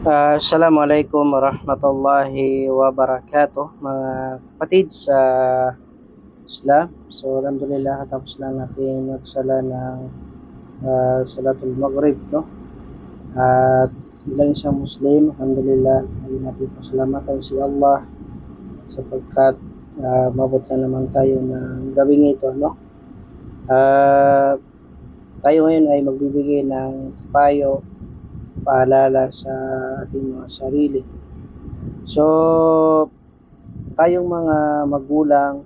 Assalamualaikum warahmatullahi wabarakatuh, mga kapatid sa Islam. So, alhamdulillah, tapos lang natin magsala ng Salatul Maghrib, no? At bilang isang Muslim, alhamdulillah, hindi natin pasalamatan si Allah sapagkat mabot na naman tayo ng gabing ito, no? Uh, Tayo ngayon ay magbibigay ng payo, paalala sa ating mga sarili. So, tayong mga magulang,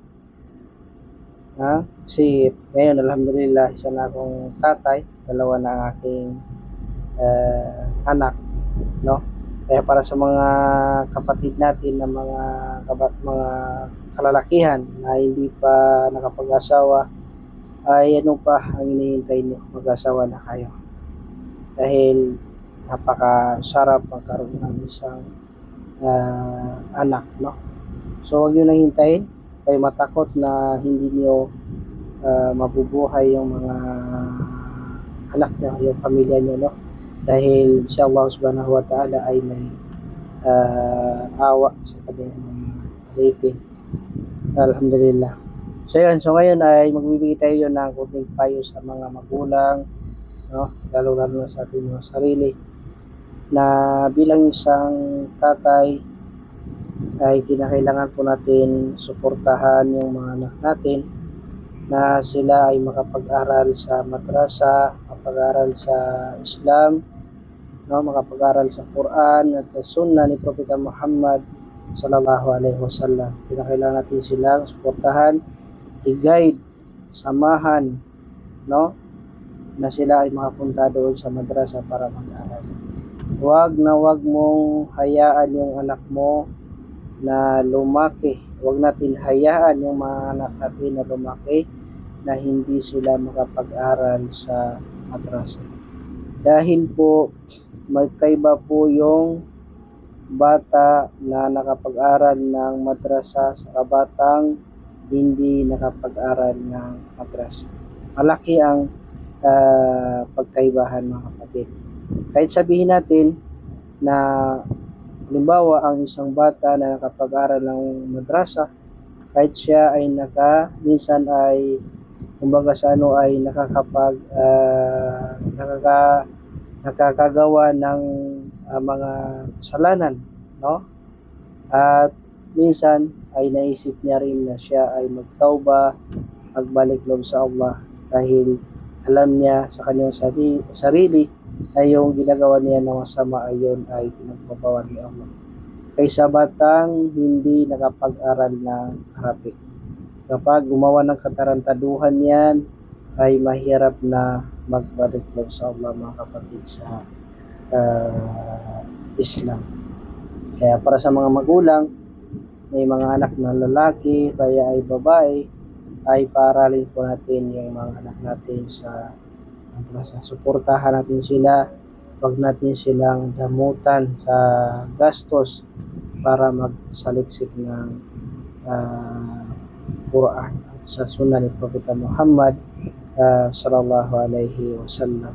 kasi ngayon alhamdulillah isa na akong tatay, dalawa na ang aking anak, no? Kaya para sa mga kapatid natin na mga kalalakihan na hindi pa nakapag-asawa, ay ano pa ang hinihintay niyo? Mag-asawa na kayo. Dahil napakasarap magkaroon ng isang anak, no? So huwag niyo nang hintayin, kayo matakot na hindi niyo mabubuhay yung mga anak niyo, yung pamilya niyo, no? Dahil si Allah subhanahu wa ta'ala ay may awa sa kanyang mga alipin. Alhamdulillah. So yun, so ngayon ay magbibigay tayo ng kunting payo sa mga magulang, no? Lalo-lalo sa ating mga sarili, na bilang isang tatay ay kinakailangan po natin suportahan yung mga anak natin na sila ay makapag-aral sa madrasa, makapag-aral sa Islam, no, makapag-aral sa Quran at sa Sunnah ni Propeta Muhammad sallallahu alaihi wasallam. Kinakailangan natin silang suportahan, i-guide, samahan, no, na sila ay makapunta doon sa madrasa para mag-aral. Huwag mong hayaan yung anak mo na lumaki. Huwag natin hayaan yung mga anak natin na lumaki na hindi sila makapag-aral sa madrasa. Dahil po magkaiba po yung bata na nakapag-aral ng madrasa sa batang hindi nakapag-aral ng madrasa. Malaki ang pagkaibahan, mga kapatid. Kahit sabihin natin na halimbawa ang isang bata na nakapag-aral ng madrasa, kahit siya ay minsan ay kumbaga sa ay nakakagawa ng mga kasalanan, no? At minsan ay naisip niya rin na siya ay magtauba, magbalik loob sa Allah, dahil alam niya sa kanyang sarili na yung ginagawa niya na masama ayon ay pinagpapawala ni Allah. Kaysa batang hindi nakapag-aral ng Arabic. Kapag gumawa ng katarantaduhan yan, ay mahirap na magbalik loob sa Allah, mga kapatid sa Islam. Kaya para sa mga magulang, may mga anak na lalaki, kaya ay babae, ay paaralin po natin yung mga anak natin sa madrasa. Suportahan natin sila, wag natin silang damutan sa gastos para magsaliksik ng Quran sa Sunnah ni Propeta Muhammad sallallahu alaihi wasallam.